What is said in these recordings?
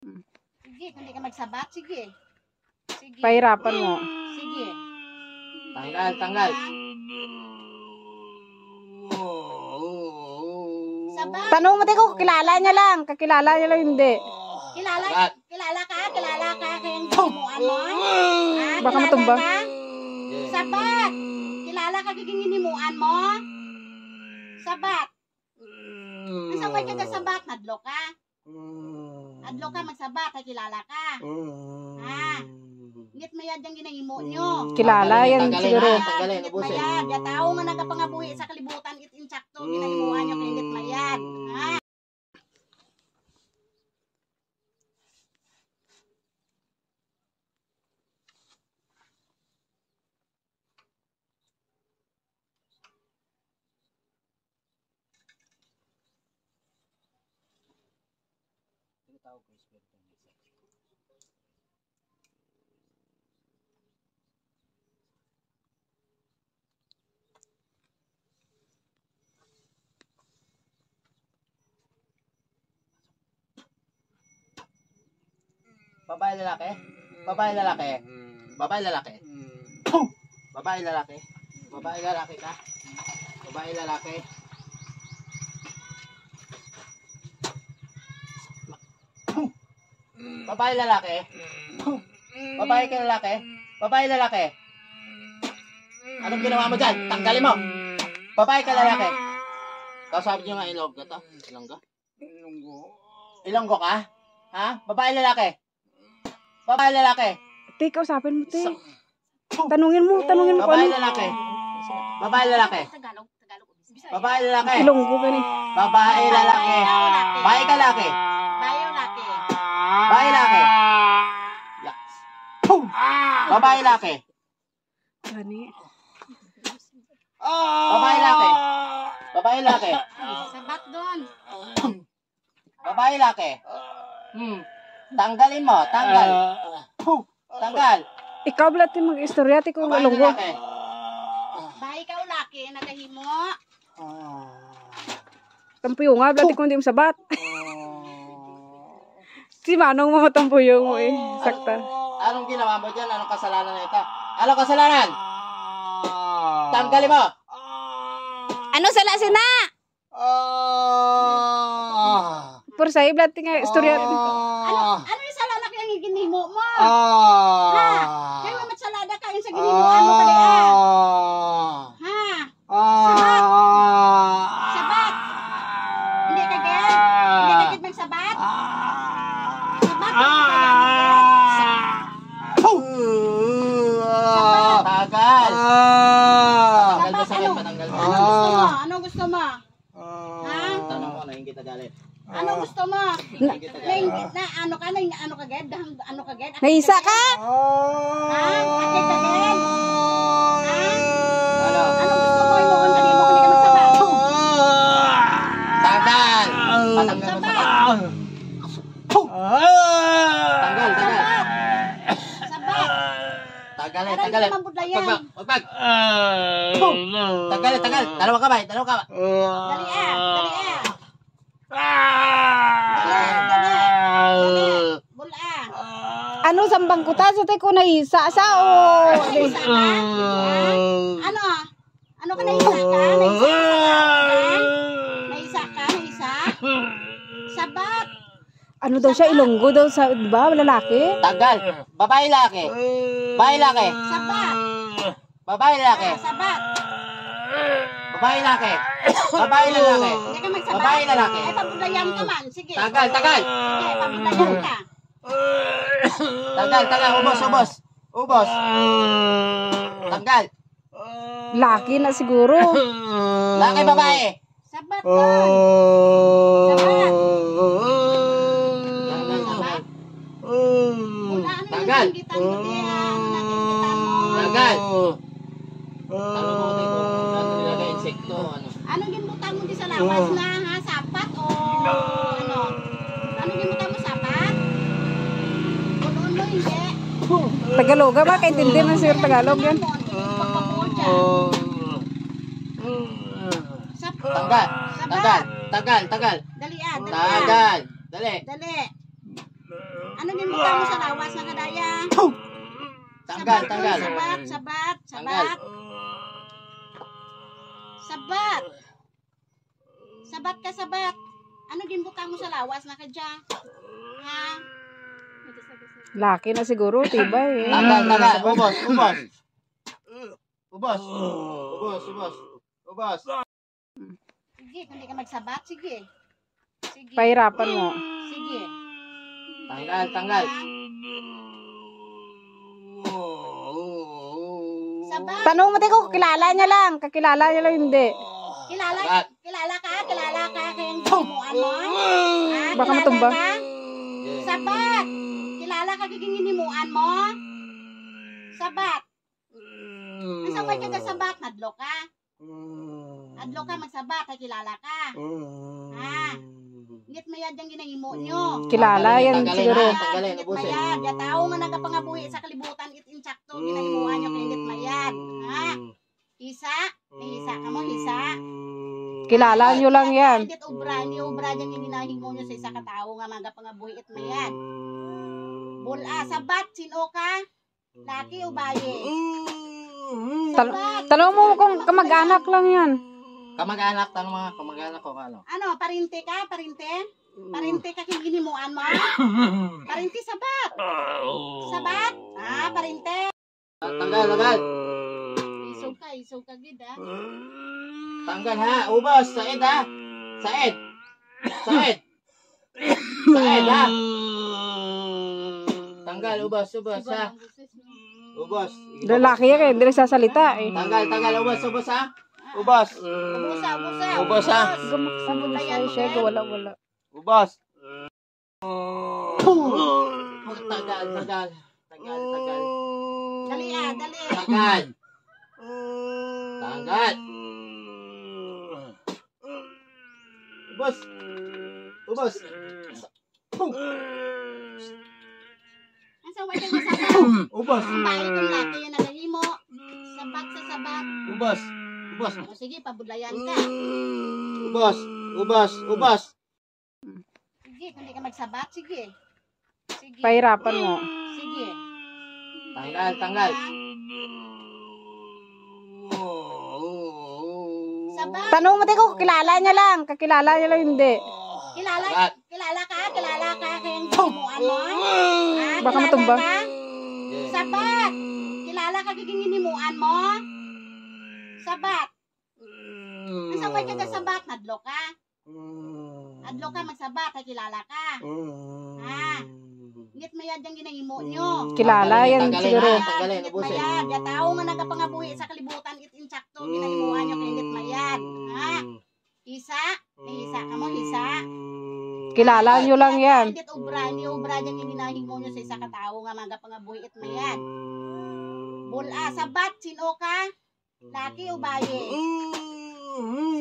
Sige, kung hindi ka magsabat, sige. Sige. Pahirapan mo. Sige. Tanggal, tanggal. Sabat. Tanong mo ko, kilala niya lang. Kakilala niya lang, hindi. Kilala ka? Kilala ka? Kayong ginuan mo? Ah, Baka kilala matumba. ka? Sabat. Kilala ka kayong ginuan mo? Sabat. Nasa way ka sabat, nadlo ka? Adlo ka, magsabat, ay kilala ka. Ha? Ngit mayad yung ginahimo nyo. Kilala yan siguro. Tanggalin, Ngit ubusin. mayad. Yatao nga nagapangabuhi sa kalibutan, insakto, ginahimuan nyo kay ngit mayad. Ha? Babae lalaki? Babae lalaki? Babae lalaki? Babae lalaki? Babae lalaki ka? Babae lalaki? Babae lalaki? Babae ka lalaki? Babae lalaki? Anong ginawa mo dyan? Tanggalin mo! Babae ka lalaki? Kasabi nyo nga Ilonggo to? Ilonggo? Ilonggo ka? Ha? Babae lalaki? Babae lalaki? Te, kausapin mo, te. Tanungin mo kung Babae ano. lalaki? Babae lalaki? Tagalog. Babae lalaki? Ilonggo ka ni. Babae lalaki? Babae ka lalaki? Bayo laki. Babae lalaki? Yaks. Babae lalaki? Gani. Babae lalaki? Babae lalaki? Sabat doon. Babae lalaki? Tanggalin mo, tanggal. Tanggal. Ikaw blati mag-istorya, te kung Babae ilonggo. lalaki? Bahay ka laki, nagahimo. Tampuyo nga, blati kung di mo sabat. Si Manong mamatampuyo mo eh. Sakta. Anong ginawa mo dyan? Anong kasalanan na ito? Anong kasalanan? Tanggalin mo. Ano sala sina? Por sa blati nga istorya. Ano yung salada kaya yung ginimo mo? Ha? Kaya mamatsalada ka yung sa ginimuan mo kali Ha? Sabat. Sabat. Hindi ka ged? Hindi ka ged magsabat? Sabat. Tagal. Tanggal mo sa akin, patanggal mo. Anong gusto mo? Ha? Tanong mo, nainggit na galit. Anong gusto mo? Nainggit na galit. Na ano ka? Ano ka ged? Ano ka ged? Naisa ka? Ha? Akit ka ged? Ha? Ano? Anong gusto mo? Imuon ka nimo kung di ka magsabat? Tanggal. Patanggal mo sa akin. Tanggal, tanggal. Sabat. Tanggalin, Aray, tanggalin. mambudayan. Wagpag. Tanggalin, tanggal. Dalawang kamay, dalawang kamay. Dali Dali. Bula. Ano sambang kuta sa te ko naisa sa o. Naisa ka? Ano? Ano ka naisa ka? Naisa ka? Naisa? Sabat. Ano daw siya ilonggo daw sa, di ba, lalaki? Tanggal. Babae laki. Babae laki. Sabat. Babae laki. Sabat. Babae laki. Babae lalaki. Hindi ka magsabat. Babae lalaki. Ay, pabulayan ka man. Sige. Tanggal, tanggal. Sige, pabulayan ka. Tanggal, tanggal. Ubos, ubos. Ubos. Tanggal. Laki na siguro. Laki, babae. Sabat doon. Sabat. Tanggal, tanggal. Wala, ano Tanggal. yung inggitan mo diya? Ano na inggitan mo? Tanggal. Ano mo, Teko? Ano nilagay? Insekto? Ano? Anong ginutan mo di sa lawas na ha? Sapat o ano? Anong ginutan mo sapat? Unoon mo hindi. Tagalog ba? Kaintindi man siguro Tagalog yan. Tanggal. Tanggal. Tanggal. Tanggal. Dali ah, dali ah. Tanggal. Dali. Dali. Ano yung mukha mo sa lawas na kadaya? Tanggal, tanggal. Sabat, sabat, sabat. Sabat. Sabat ka, sabat. Ano yung mukha mo sa lawas na kadya? Ha? Laki na siguro, tibay eh. Tanggal, tanggal. Ubos, ubos. Ubos. Ubos, ubos. Ubos. Sige, kung di ka magsabat, sige. Sige. Pahirapan mo. Sige. Tanggal, tanggal. Sabat. Tanong mo ko, kilala niya lang. Kakilala niya lang, hindi. Kilala, Sabat. kilala ka kayong ginuan mo? Ha? Baka Kilala matumba. ka? Sabat. Kilala ka kayong ginuan mo? Sabat. Nasabay ka sabat, nadlo ka. Adlo ka magsabat, ay kilala ka. Ha? Ngit mayad yung ginahimo nyo. Kilala yan Tanggalin, siguro. ha? Tanggalin, Ngit ubusin. mayad. Yatao nga nagapangabuhi sa kalibutan, insakto, ginahimuan nyo kay ngit mayad. Ha? Hisa? May hisa ka mo, hisa? Kilala nyo lang yan. Ngit ubra, hindi ubra yung ginahimo nyo sa isa katao nga nagapangabuhi it mayad. Bula, sabat, sino ka? Laki o baye? Tanong mo kung kamag-anak lang yan. Kamag-anak, tanong mga kamag-anak ko ano. Ano, parinte ka? Parinte? Parinte ka kinimuan mo? Parinte sabat. Sabat? Ah, parinte. Tanggal, tanggal. Isog ka gid ah. Tanggal ha. Ubos, said ha. Said. Said. Said ha. Tanggal, ubos, ubos ha. Ubos. Lalaki yan eh, hindi nagsasalita eh. Tanggal, tanggal, ubos, ubos ha. Ubos. Ubusa. Ubos ha. Gumaksabog sa'yo siya, wala. Ubos. Tagal, tagal. Tagal, tagal. Dali ah, dali. Tagal. Tagal. Ubos. Ubos. Asa way kang sabat? Ubos. Ang bayi kong laki yan nagahimo. Sabat sa sabat. Ubos. Ubos. O sige, pabudlayan ka. Ubos. Ubos. Ubos. Sige, kung di ka magsabat, sige. Sige. Pahirapan mo. Sige. Tanggal, tanggal. Sabat. Tanong mo ko, kilala niya lang. Kakilala niya lang, hindi. Kilala ka kayong ginuan mo? Ah, Baka kilala matumba. ka? Sabat. Kilala ka kayong ginuan mo? Sabat. Nasabay ka sabat, nadlo ka. Adlo ka magsabat, ay kilala ka. Ha? Ngit mayad yung ginahimo nyo. Kilala yan Tanggalin, siguro. ha? Tanggalin, Ngit ubusin. mayad. Yatao nga nagapangabuhi sa kalibutan, insakto, ginahimuan nyo kay ngit mayad. Ha? Hisa? May hisa ka mo, hisa? Kilala nyo lang yan. Ngit ubra, hindi ubra yung ginahimo nyo sa isa katao nga nagapangabuhi it mayad. Bula, sabat, sino ka? Laki o baye?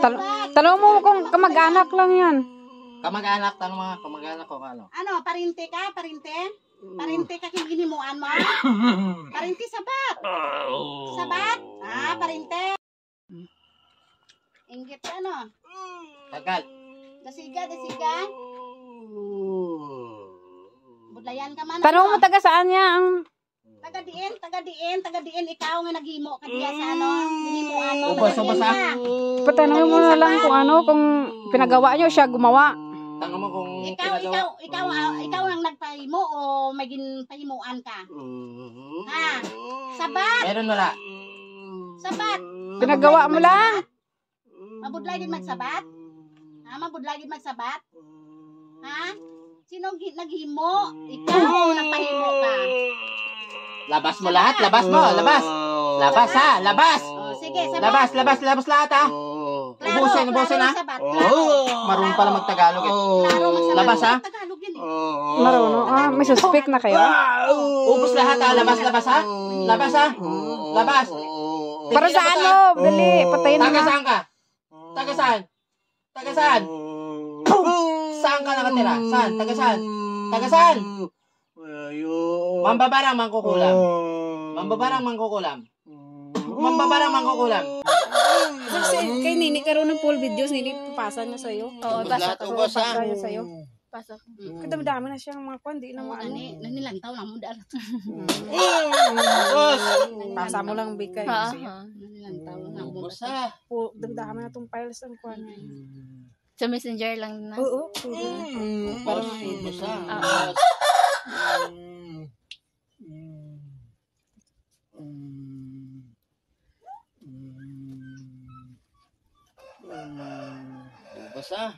Sabat. Tanong mo kung kamag-anak lang yan. Kamag-anak, tanong mga kamag-anak ko ano. Ano, parinte ka? Parinte? Parinte ka kinimuan mo? Parinte sabat. Sabat? Ah, parinte. Inggit ka, no? Tagal. Dasiga. Budlayan ka man. Tanong mo taga saan niya ang... Taga-diin, ikaw nga naghimo ka diya sa ano, hinimuan mo. Ubos, taga-diin ubos, ka. Patanong mo na lang kung ano, kung pinagawa niyo siya gumawa. Tanong mo kung Ikaw ang nagpahimo o may ginpahimuan ka? Ha? Sabat! Meron wala. Sabat! Pinagawa mo lang. Mabudlay din magsabat? Ha? Mabudlay din magsabat? Ha? Sino naghimo? Ikaw o nagpahimo ka? Labas mo lahat, labas mo, labas. Labas ha, labas. O, sige, sabat. Labas lahat ha. Ubusin ha. Sabat. Klaro. Marunong pala magtagalog eh. Klaro magsabat. Labas, ha? Tagalog yan eh. Marunong. Ah, may suspect na kayo. Ubus lahat ha, labas ha. Labas ha. Labas. Para saan mo? Bili, patayin mo Taga na. saan ka? Taga saan? Taga saan? Saan ka nakatira? Saan? Taga saan? Taga saan? Mambabarang mangkukulam. Mambabarang mangkukulam. Mambabarang mangkukulam. Kay Nini karoon ng full videos, Nini papasan niya sa'yo. Oo, Ubus lahat, ubus ha. niya sa'yo. pasok. Kadami-dami na siyang mga kwan, di na Oo, maano. nanilantaw na mo dahil. Pasa mo lang bigay. Nanilantaw na mo. Ubos ah. Dami na itong files ang kwan. Sa messenger lang na. Oo. Parang ubos ah. Ah. Ubos ah.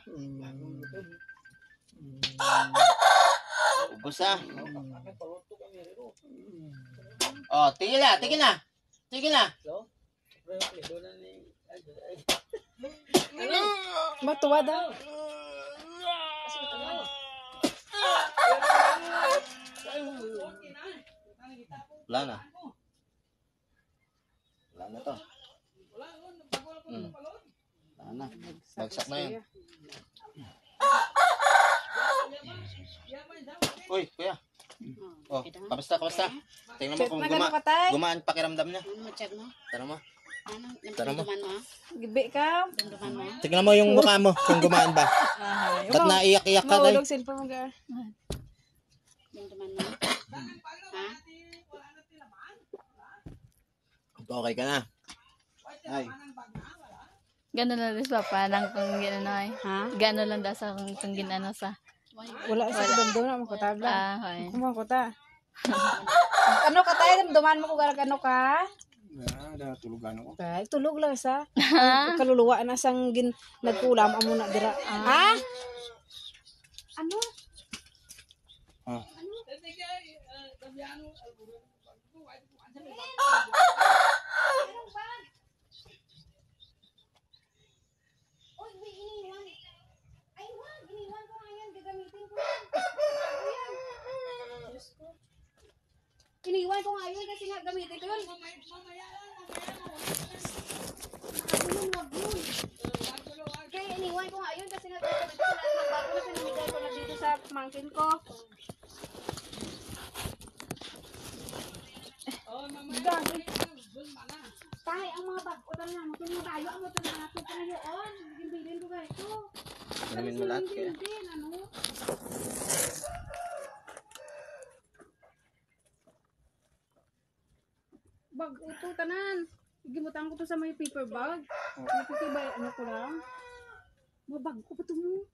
Ubos ah. Oh, tigil na, tigil na. Tigil na. Matuwa daw. Wala na. Wala na to. Wala na. Bagsak na yan. Uy, kuya. Oh, kamusta, kamusta? Tingnan mo kung gumaan pakiramdam niya. Ano mo check mo? Tara mo. Ano? Tara mo. Dumduman mo? Gibi ka. Dumduman mo? Tingnan mo yung mukha mo kung gumaan ba. Ba't naiyak-iyak ka tayo? Maulog cellphone mo ga. Dumduman mo? Ha? Okay ka na. Ay. Gano'n lang din papa nang kung ginano ay. Ha? Gano'n lang daw sa kung ginano sa. Wala sa damdam na mo katabla. Hoy. Kumang ko ta. Ano ka tayo damdaman mo ko garag ano ka? Ada tulugan ako. Kay tulog lang sa. Kaluluwa na sang nagkulam amo na dira. Ha? Ano? Ah. Uy, may iniwan. Ay, wag. Iniwan ko nga yan. Gagamitin ko. Iniwan ko nga yun kasi nga gamitin ko yun. Wag yun. Kaya iniwan ko nga yun kasi nga gagamitin ko. Lahat ng bago na pinamigay ko na dito sa pamangkin ko. Tayo ang mga bago na mo. Kung tayo ang mga natin ko na yun. Bilin ko ganito. Alamin mo lahat kaya. Ano? Bag ito tanan. Gimutan ko to sa may paper bag. Ito ba ano ko lang? Mabag ko pa to mo.